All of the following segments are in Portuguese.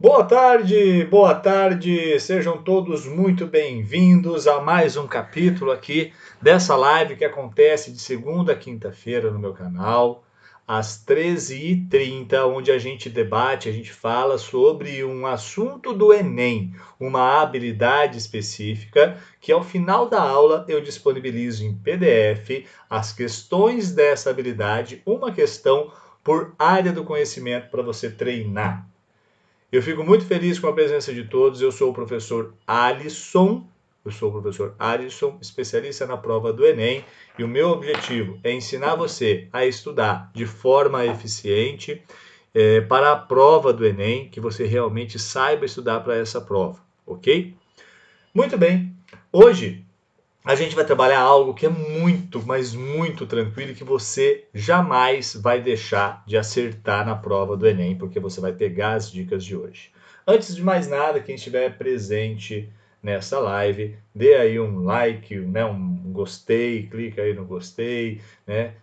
Boa tarde, sejam todos muito bem-vindos a mais um capítulo aqui dessa live que acontece de segunda a quinta-feira no meu canal, às 13h30, onde a gente debate, a gente fala sobre um assunto do Enem, uma habilidade específica, que ao final da aula eu disponibilizo em PDF as questões dessa habilidade, uma questão por área do conhecimento para você treinar. Eu fico muito feliz com a presença de todos. Eu sou o professor Alisson, especialista na prova do Enem, e o meu objetivo é ensinar você a estudar de forma eficiente para a prova do Enem, que você realmente saiba estudar para essa prova, ok? Muito bem. Hoje a gente vai trabalhar algo que é muito, mas muito tranquilo e que você jamais vai deixar de acertar na prova do Enem, porque você vai pegar as dicas de hoje. Antes de mais nada, quem estiver presente nessa live, dê aí um like, né, um gostei, clica aí no gostei, né,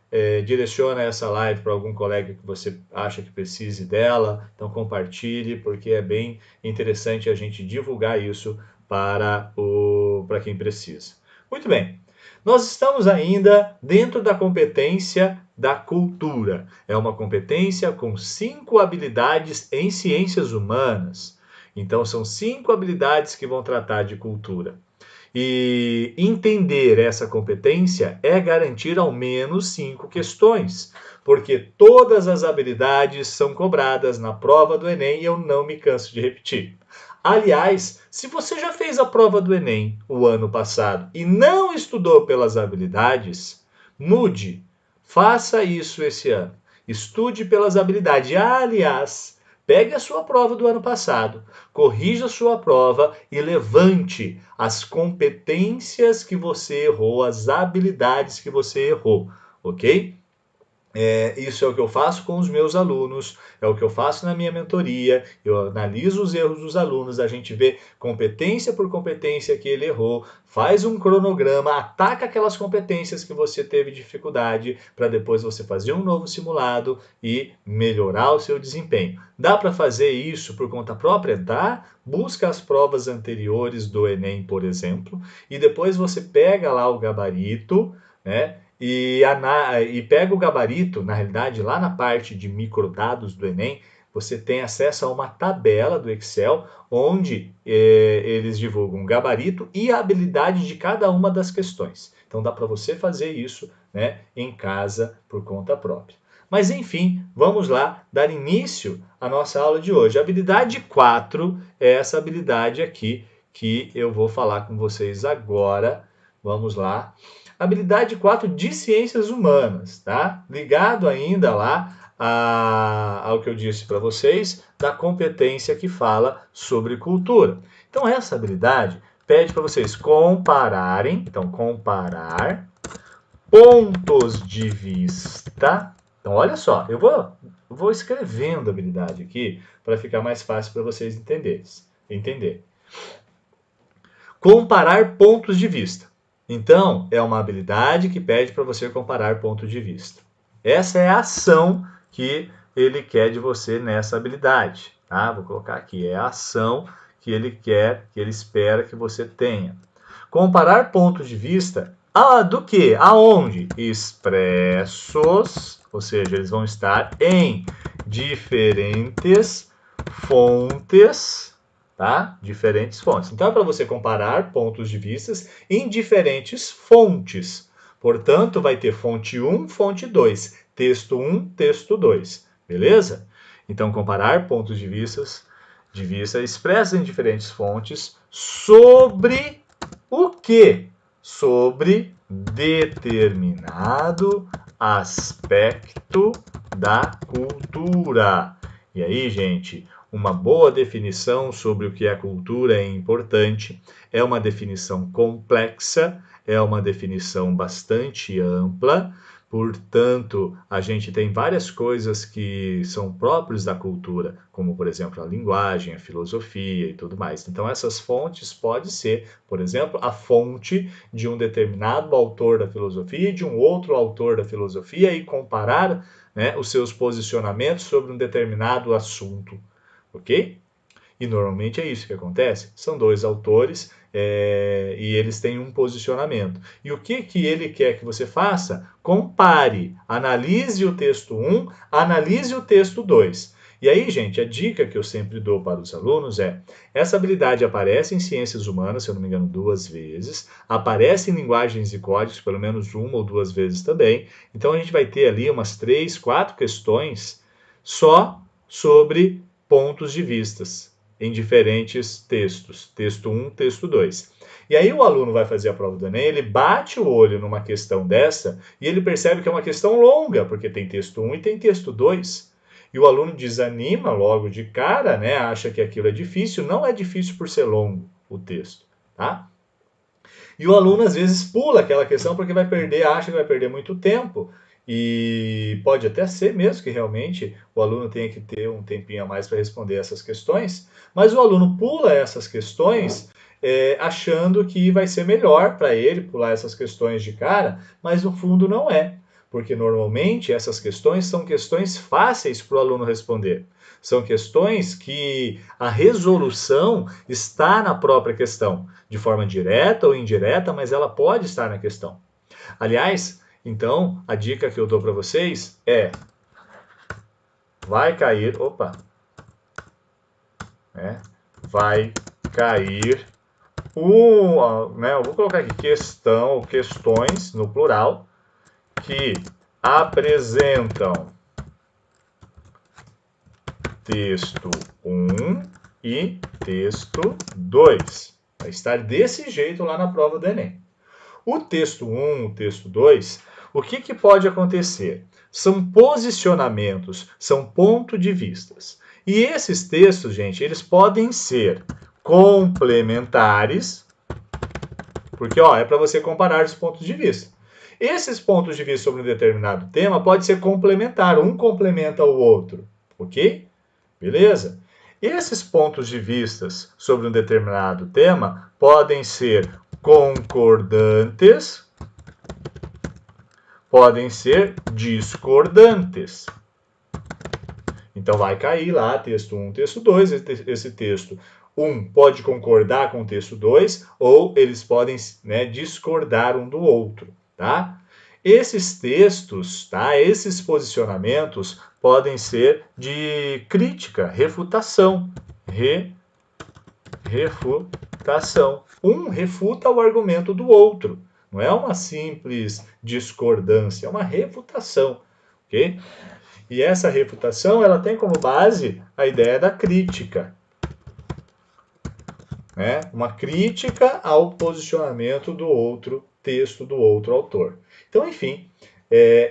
direciona essa live para algum colega que você acha que precise dela, então compartilhe, porque é bem interessante a gente divulgar isso para quem precisa. Muito bem, nós estamos ainda dentro da competência da cultura. É uma competência com 5 habilidades em ciências humanas. Então, são 5 habilidades que vão tratar de cultura. E entender essa competência é garantir ao menos 5 questões, porque todas as habilidades são cobradas na prova do Enem e eu não me canso de repetir. Aliás, se você já fez a prova do Enem o ano passado e não estudou pelas habilidades, mude. Faça isso esse ano. Estude pelas habilidades. Aliás, pegue a sua prova do ano passado, corrija a sua prova e levante as competências que você errou, as habilidades que você errou, ok? Isso é o que eu faço com os meus alunos, é o que eu faço na minha mentoria, eu analiso os erros dos alunos, a gente vê competência por competência que ele errou, faz um cronograma, ataca aquelas competências que você teve dificuldade, para depois você fazer um novo simulado e melhorar o seu desempenho. Dá para fazer isso por conta própria? Dá. Busca as provas anteriores do Enem, por exemplo, e depois você pega lá o gabarito, né? E pega o gabarito, na realidade, lá na parte de microdados do Enem, você tem acesso a uma tabela do Excel, onde eles divulgam o gabarito e a habilidade de cada uma das questões. Então dá para você fazer isso, né, em casa por conta própria. Mas enfim, vamos lá dar início à nossa aula de hoje. A habilidade 4 é essa habilidade aqui que eu vou falar com vocês agora. Vamos lá. Habilidade 4 de ciências humanas, tá? Ligado ainda lá ao que eu disse para vocês, da competência que fala sobre cultura. Então, essa habilidade pede para vocês compararem, então, comparar pontos de vista. Então, olha só, eu vou escrevendo a habilidade aqui para ficar mais fácil para vocês entender. Comparar pontos de vista. Então, é uma habilidade que pede para você comparar pontos de vista. Essa é a ação que ele quer de você nessa habilidade. Tá? Vou colocar aqui, é a ação que ele quer, que ele espera que você tenha. Comparar pontos de vista do que? Aonde? Expressos, ou seja, eles vão estar em diferentes fontes, tá? Diferentes fontes. Então, é para você comparar pontos de vista em diferentes fontes. Portanto, vai ter fonte 1, fonte 2, texto 1, texto 2, beleza? Então, comparar pontos de vista expressos em diferentes fontes sobre o que? Sobre determinado aspecto da cultura. E aí, gente, uma boa definição sobre o que é cultura é importante, é uma definição complexa, é uma definição bastante ampla, portanto, a gente tem várias coisas que são próprias da cultura, como, por exemplo, a linguagem, a filosofia e tudo mais. Então, essas fontes podem ser, por exemplo, a fonte de um determinado autor da filosofia e de um outro autor da filosofia e comparar, né, os seus posicionamentos sobre um determinado assunto. Ok? E normalmente é isso que acontece. São dois autores e eles têm um posicionamento. E o que ele quer que você faça? Compare, analise o texto 1, analise o texto 2. E aí, gente, a dica que eu sempre dou para os alunos é: essa habilidade aparece em ciências humanas, se eu não me engano, 2 vezes, aparece em linguagens e códigos, pelo menos 1 ou 2 vezes também. Então a gente vai ter ali umas 3, 4 questões só sobre pontos de vistas em diferentes textos, texto 1, texto 2. E aí o aluno vai fazer a prova do Enem, ele bate o olho numa questão dessa e ele percebe que é uma questão longa, porque tem texto 1 e tem texto 2. E o aluno desanima logo de cara, né? Acha que aquilo é difícil. Não é difícil por ser longo o texto, tá? E o aluno às vezes pula aquela questão porque vai perder, acha que vai perder muito tempo. E pode até ser mesmo que realmente o aluno tenha que ter um tempinho a mais para responder essas questões, mas o aluno pula essas questões achando que vai ser melhor para ele pular essas questões de cara, mas no fundo não é. Porque normalmente essas questões são questões fáceis para o aluno responder. São questões que a resolução está na própria questão, de forma direta ou indireta, mas ela pode estar na questão. Aliás, então, a dica que eu dou para vocês é: vai cair, vai cair eu vou colocar aqui questões no plural que apresentam texto 1 e texto 2. Vai estar desse jeito lá na prova do Enem. O texto 1, o texto 2, o que pode acontecer? São posicionamentos, são pontos de vistas. E esses textos, gente, eles podem ser complementares, porque é para você comparar os pontos de vista. Esses pontos de vista sobre um determinado tema pode ser complementar, um complementa o outro, ok? Beleza? Esses pontos de vistas sobre um determinado tema podem ser concordantes, podem ser discordantes. Então vai cair lá texto 1, texto 2, esse texto 1 pode concordar com o texto 2 ou eles podem discordar um do outro, tá? Esses textos, tá? Esses posicionamentos podem ser de crítica, refutação. Refutação. Um refuta o argumento do outro. Não é uma simples discordância, é uma refutação, ok? E essa refutação, ela tem como base a ideia da crítica, né? Uma crítica ao posicionamento do outro texto, do outro autor. Então, enfim,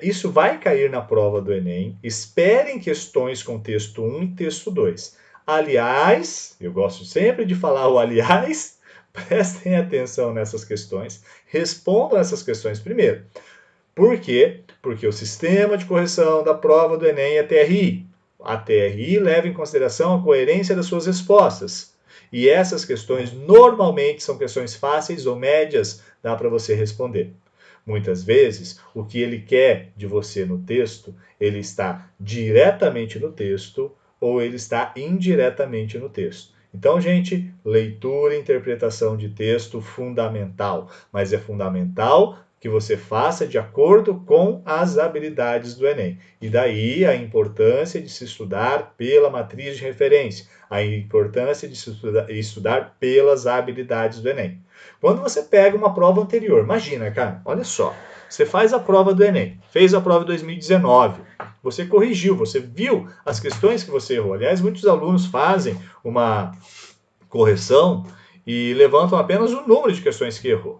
isso vai cair na prova do Enem. Esperem questões com texto 1 e texto 2. Aliás, eu gosto sempre de falar o aliás, prestem atenção nessas questões, respondam essas questões primeiro. Por quê? Porque o sistema de correção da prova do Enem é TRI. A TRI leva em consideração a coerência das suas respostas. E essas questões normalmente são questões fáceis ou médias, dá para você responder. Muitas vezes, o que ele quer de você no texto, ele está diretamente no texto ou ele está indiretamente no texto. Então, gente, leitura e interpretação de texto fundamental, mas é fundamental que você faça de acordo com as habilidades do Enem. E daí a importância de se estudar pela matriz de referência, a importância de se estudar pelas habilidades do Enem. Quando você pega uma prova anterior, imagina, cara, olha só, você faz a prova do Enem, fez a prova em 2019, você corrigiu, você viu as questões que você errou. Aliás, muitos alunos fazem uma correção e levantam apenas o número de questões que errou.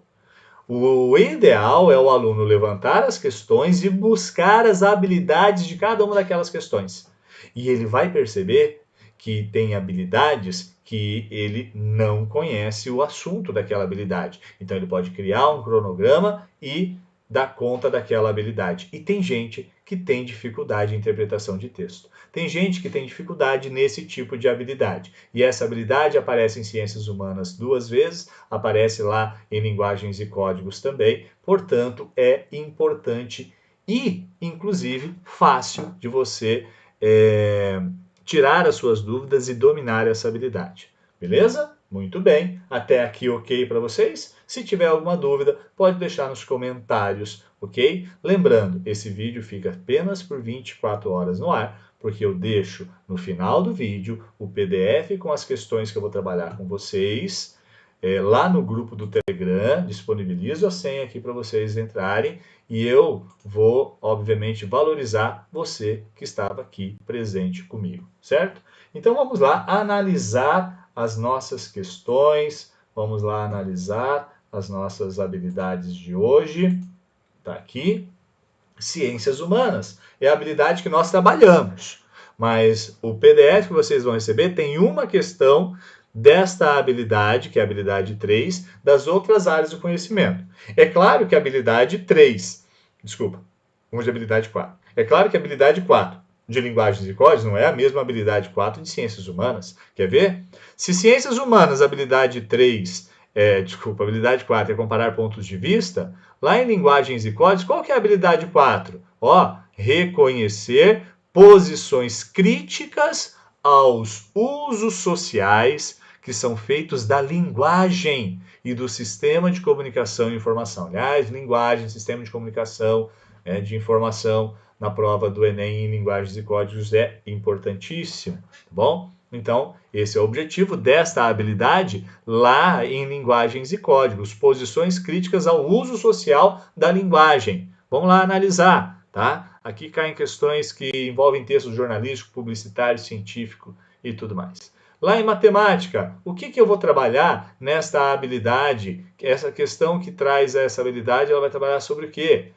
O ideal é o aluno levantar as questões e buscar as habilidades de cada uma daquelas questões. E ele vai perceber que tem habilidades que ele não conhece o assunto daquela habilidade. Então ele pode criar um cronograma e dar conta daquela habilidade. E tem gente que tem dificuldade em interpretação de texto. Tem gente que tem dificuldade nesse tipo de habilidade. E essa habilidade aparece em ciências humanas 2 vezes, aparece lá em linguagens e códigos também. Portanto, é importante e, inclusive, fácil de você tirar as suas dúvidas e dominar essa habilidade. Beleza? Muito bem. Até aqui ok para vocês? Se tiver alguma dúvida, pode deixar nos comentários, ok? Lembrando, esse vídeo fica apenas por 24 horas no ar, porque eu deixo no final do vídeo o PDF com as questões que eu vou trabalhar com vocês, lá no grupo do Telegram, disponibilizo a senha aqui para vocês entrarem e eu vou, obviamente, valorizar você que estava aqui presente comigo, certo? Então vamos lá analisar as nossas questões, vamos lá analisar as nossas habilidades de hoje. Tá aqui. Ciências humanas é a habilidade que nós trabalhamos, mas o PDF que vocês vão receber tem uma questão desta habilidade, que é a habilidade 3, das outras áreas do conhecimento. É claro que a habilidade 3, vamos de habilidade 4. É claro que a habilidade 4 de linguagens e códigos não é a mesma habilidade 4 de ciências humanas. Quer ver? Se ciências humanas, habilidade 4 é comparar pontos de vista, lá em linguagens e códigos, qual que é a habilidade 4? Reconhecer posições críticas aos usos sociais que são feitos da linguagem e do sistema de comunicação e informação. Aliás, linguagem, sistema de comunicação, de informação na prova do Enem em linguagens e códigos é importantíssimo, tá bom? Então, esse é o objetivo desta habilidade lá em linguagens e códigos, posições críticas ao uso social da linguagem. Vamos lá analisar, tá? Aqui caem questões que envolvem texto jornalístico, publicitário, científico e tudo mais. Lá em matemática, o que eu vou trabalhar nesta habilidade? Essa questão que traz essa habilidade, ela vai trabalhar sobre o quê?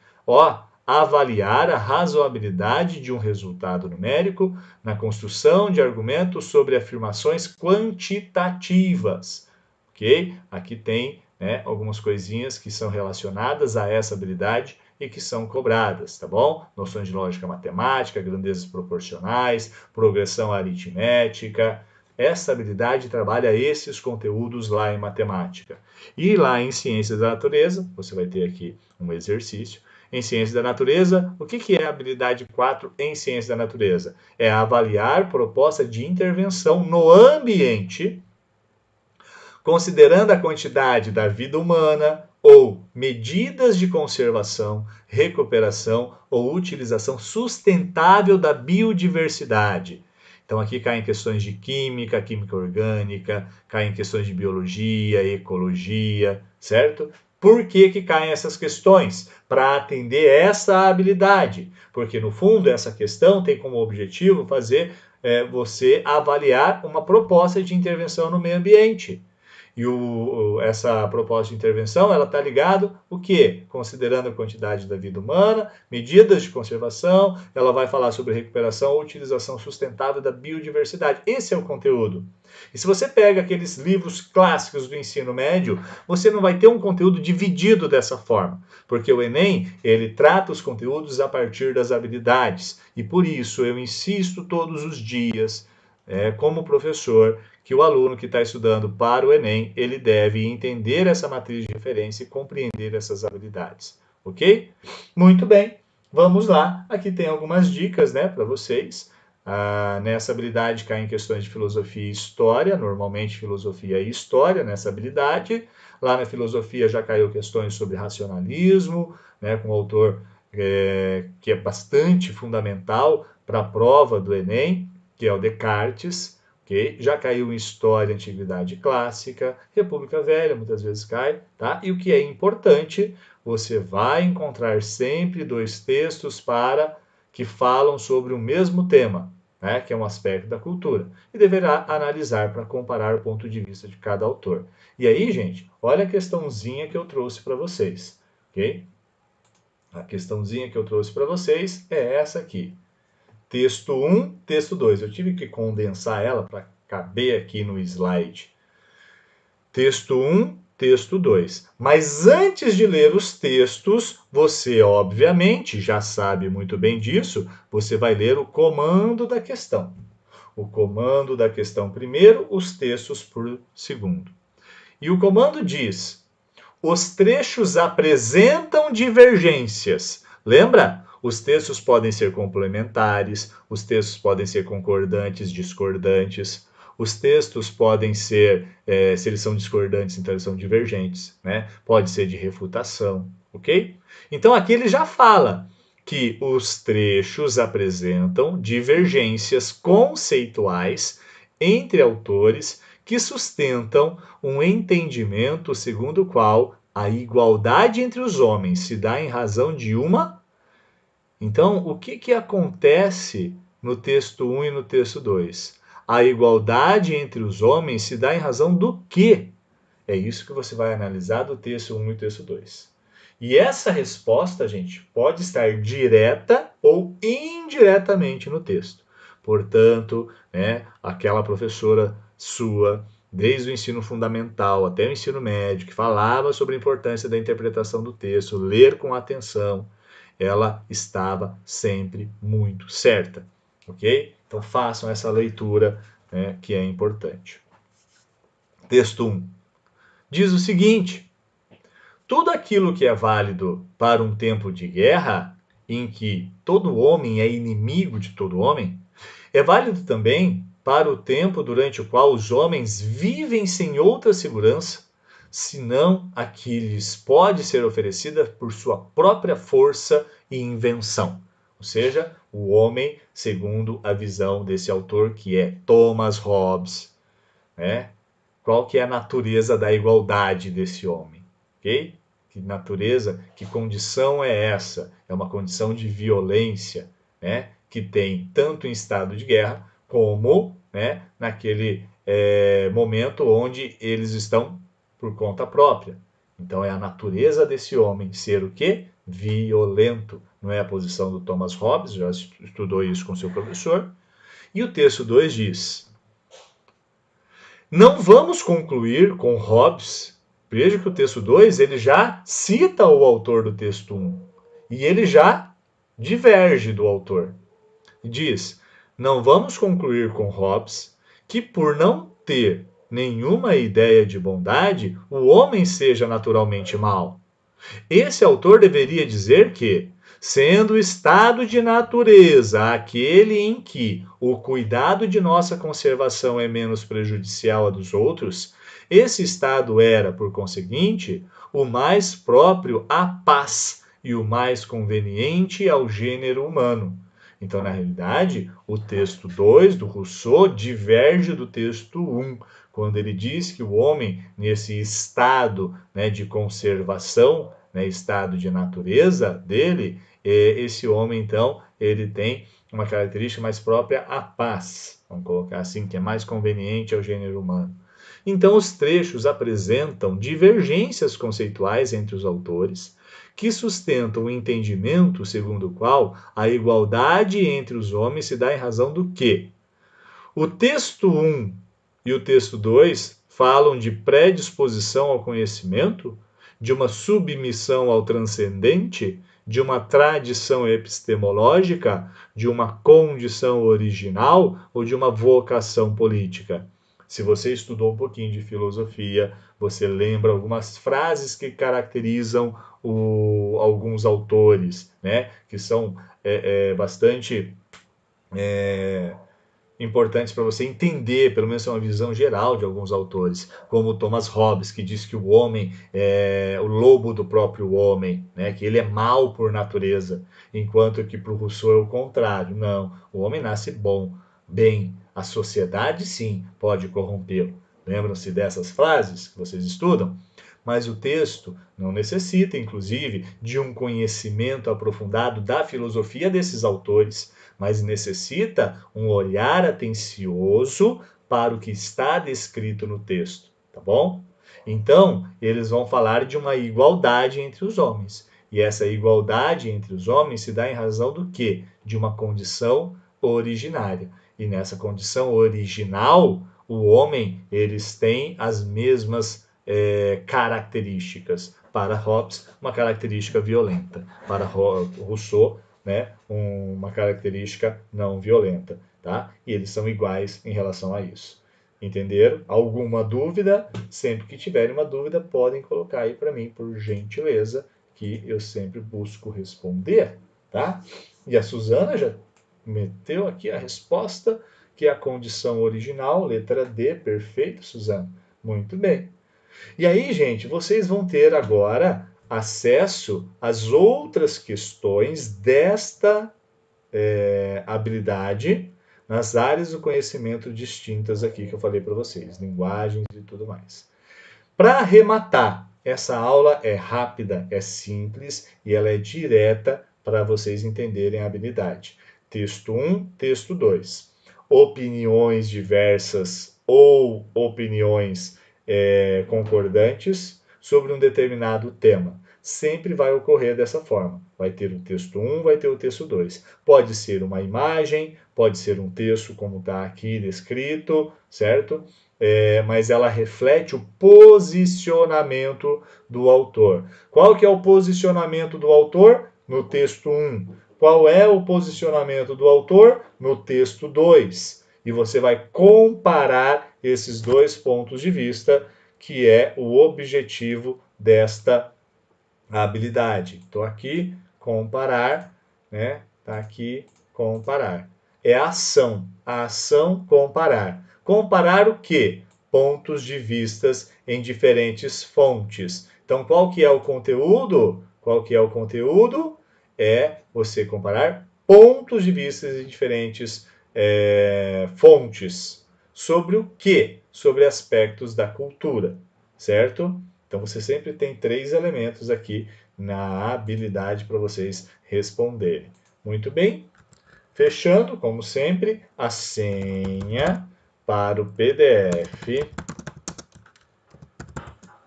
Avaliar a razoabilidade de um resultado numérico na construção de argumentos sobre afirmações quantitativas. Ok? Aqui tem algumas coisinhas que são relacionadas a essa habilidade e que são cobradas, tá bom? Noções de lógica matemática, grandezas proporcionais, progressão aritmética. Essa habilidade trabalha esses conteúdos lá em matemática. E lá em ciências da natureza, você vai ter aqui um exercício. Em ciências da natureza, o que é a habilidade 4 em ciências da natureza? É avaliar proposta de intervenção no ambiente, considerando a quantidade da vida humana ou medidas de conservação, recuperação ou utilização sustentável da biodiversidade. Então aqui caem questões de química, química orgânica, caem questões de biologia, ecologia, certo? Por que caem essas questões? Para atender essa habilidade. Porque, no fundo, essa questão tem como objetivo fazer você avaliar uma proposta de intervenção no meio ambiente. E essa proposta de intervenção, ela está ligada o quê? Considerando a quantidade da vida humana, medidas de conservação, ela vai falar sobre recuperação ou utilização sustentável da biodiversidade. Esse é o conteúdo. E se você pega aqueles livros clássicos do ensino médio, você não vai ter um conteúdo dividido dessa forma, porque o Enem, ele trata os conteúdos a partir das habilidades. E por isso eu insisto todos os dias, como professor, que o aluno que está estudando para o Enem, ele deve entender essa matriz de referência e compreender essas habilidades, ok? Muito bem, vamos lá. Aqui tem algumas dicas para vocês. Nessa habilidade caem questões de filosofia e história, normalmente filosofia e história nessa habilidade. Lá na filosofia já caiu questões sobre racionalismo, com um autor que é bastante fundamental para a prova do Enem, que é o Descartes. Okay? Já caiu em História, Antiguidade Clássica, República Velha, muitas vezes cai, tá? E o que é importante, você vai encontrar sempre 2 textos que falam sobre o mesmo tema, que é um aspecto da cultura, e deverá analisar para comparar o ponto de vista de cada autor. E aí, gente, olha a questãozinha que eu trouxe para vocês, ok? A questãozinha que eu trouxe para vocês é essa aqui. Texto 1, texto 2. Eu tive que condensar ela para caber aqui no slide. Texto 1, texto 2. Mas antes de ler os textos, você, obviamente, já sabe muito bem disso, você vai ler o comando da questão. O comando da questão primeiro, os textos por segundo. E o comando diz: os trechos apresentam divergências. Lembra? Os textos podem ser complementares, os textos podem ser concordantes, discordantes. Os textos podem ser, se eles são discordantes, então eles são divergentes, né? Pode ser de refutação, ok? Então aqui ele já fala que os trechos apresentam divergências conceituais entre autores que sustentam um entendimento segundo o qual a igualdade entre os homens se dá em razão de uma. Então, o que acontece no texto 1 e no texto 2? A igualdade entre os homens se dá em razão do quê? É isso que você vai analisar do texto 1 e texto 2. E essa resposta, gente, pode estar direta ou indiretamente no texto. Portanto, né, aquela professora sua, desde o ensino fundamental até o ensino médio, que falava sobre a importância da interpretação do texto, ler com atenção, ela estava sempre muito certa, ok? Então façam essa leitura, né, que é importante. Texto 1 diz o seguinte: tudo aquilo que é válido para um tempo de guerra, em que todo homem é inimigo de todo homem, é válido também para o tempo durante o qual os homens vivem sem outra segurança, senão a que lhes pode ser oferecida por sua própria força e invenção. Ou seja, o homem, segundo a visão desse autor, que é Thomas Hobbes, né? Qual que é a natureza da igualdade desse homem, ok? Que natureza, que condição é essa? É uma condição de violência, né? Que tem tanto em estado de guerra como, né, naquele momento onde eles estão por conta própria. Então é a natureza desse homem ser o quê? Violento. Não é a posição do Thomas Hobbes, já estudou isso com seu professor. E o texto 2 diz: não vamos concluir com Hobbes. Veja que o texto 2 ele já cita o autor do texto 1 e ele já diverge do autor. Diz: não vamos concluir com Hobbes que por não ter nenhuma ideia de bondade, o homem seja naturalmente mau. Esse autor deveria dizer que, sendo o estado de natureza aquele em que o cuidado de nossa conservação é menos prejudicial a dos outros, esse estado era, por conseguinte, o mais próprio à paz e o mais conveniente ao gênero humano. Então, na realidade, o texto 2 do Rousseau diverge do texto 1, quando ele diz que o homem, nesse estado, né, de conservação, né, estado de natureza dele, esse homem, então, ele tem uma característica mais própria à paz, vamos colocar assim, que é mais conveniente ao gênero humano. Então, os trechos apresentam divergências conceituais entre os autores, que sustentam o entendimento segundo o qual a igualdade entre os homens se dá em razão do quê? O texto 1 e o texto 2 falam de predisposição ao conhecimento, de uma submissão ao transcendente, de uma tradição epistemológica, de uma condição original ou de uma vocação política. Se você estudou um pouquinho de filosofia, você lembra algumas frases que caracterizam alguns autores, né? Que são bastante importantes para você entender, pelo menos uma visão geral de alguns autores, como Thomas Hobbes, que diz que o homem é o lobo do próprio homem, né? Que ele é mau por natureza, enquanto que para o Rousseau é o contrário. Não, o homem nasce bom, bem, a sociedade sim pode corrompê-lo. Lembram-se dessas frases que vocês estudam? Mas o texto não necessita, inclusive, de um conhecimento aprofundado da filosofia desses autores, mas necessita um olhar atencioso para o que está descrito no texto, tá bom? Então, eles vão falar de uma igualdade entre os homens. E essa igualdade entre os homens se dá em razão do quê? De uma condição originária. E nessa condição original, o homem, eles têm as mesmas características. Para Hobbes, uma característica violenta. Para Rousseau, né, uma característica não violenta, tá? E eles são iguais em relação a isso. Entenderam? Alguma dúvida? Sempre que tiverem uma dúvida, podem colocar aí para mim, por gentileza, que eu sempre busco responder, tá? E a Suzana já meteu aqui a resposta, que é a condição original, letra D, perfeito, Suzana. Muito bem. E aí, gente, vocês vão ter agora acesso às outras questões desta habilidade nas áreas do conhecimento distintas aqui que eu falei para vocês, linguagens e tudo mais. Para arrematar, essa aula é rápida, é simples e ela é direta para vocês entenderem a habilidade. Texto 1, texto 2. Opiniões diversas ou opiniões concordantes sobre um determinado tema. Sempre vai ocorrer dessa forma. Vai ter o texto 1, vai ter o texto 2. Pode ser uma imagem, pode ser um texto como está aqui descrito, certo? Mas ela reflete o posicionamento do autor. Qual que é o posicionamento do autor? No texto 1. Qual é o posicionamento do autor? No texto 2. E você vai comparar esses dois pontos de vista, que é o objetivo desta habilidade. Estou aqui, comparar, né? Está aqui, comparar. É a ação comparar. Comparar o quê? Pontos de vistas em diferentes fontes. Então, qual que é o conteúdo? Qual que é o conteúdo? É você comparar pontos de vistas em diferentes fontes. Sobre o quê? Sobre aspectos da cultura, certo? Então, você sempre tem 3 elementos aqui na habilidade para vocês responderem. Muito bem? Fechando, como sempre, a senha para o PDF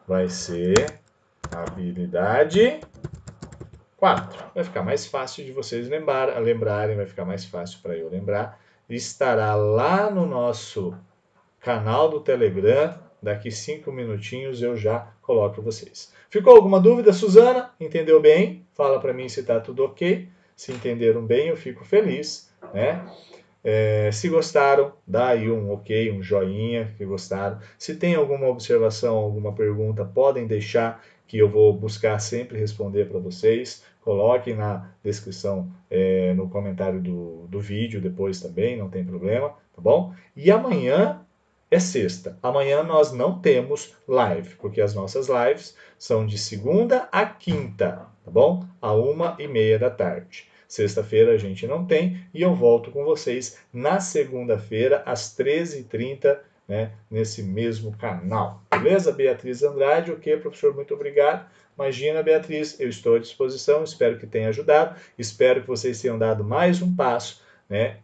vai ser habilidade 4. Vai ficar mais fácil de vocês lembrarem, vai ficar mais fácil para eu lembrar. Estará lá no nosso canal do Telegram. Daqui 5 minutinhos eu já coloco para vocês. Ficou alguma dúvida, Suzana? Entendeu bem? Fala para mim se está tudo ok. Se entenderam bem, eu fico feliz, né? Se gostaram, dá aí um ok, um joinha, que gostaram. Se tem alguma observação, alguma pergunta, podem deixar que eu vou buscar sempre responder para vocês. Coloquem na descrição, no comentário do vídeo depois também, não tem problema, tá bom? E amanhã é sexta. Amanhã nós não temos live, porque as nossas lives são de segunda a quinta, tá bom? À 1h30 da tarde. Sexta-feira a gente não tem e eu volto com vocês na segunda-feira às 13h30, né, nesse mesmo canal. Beleza, Beatriz Andrade? Ok, professor, muito obrigado. Imagina, Beatriz, eu estou à disposição, espero que tenha ajudado, espero que vocês tenham dado mais um passo, né,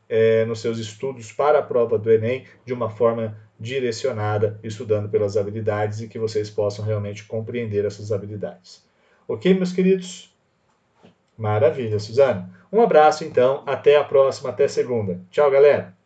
nos seus estudos para a prova do Enem de uma forma direcionada, estudando pelas habilidades e que vocês possam realmente compreender essas habilidades. Ok, meus queridos? Maravilha, Suzana. Um abraço, então. Até a próxima, até segunda. Tchau, galera.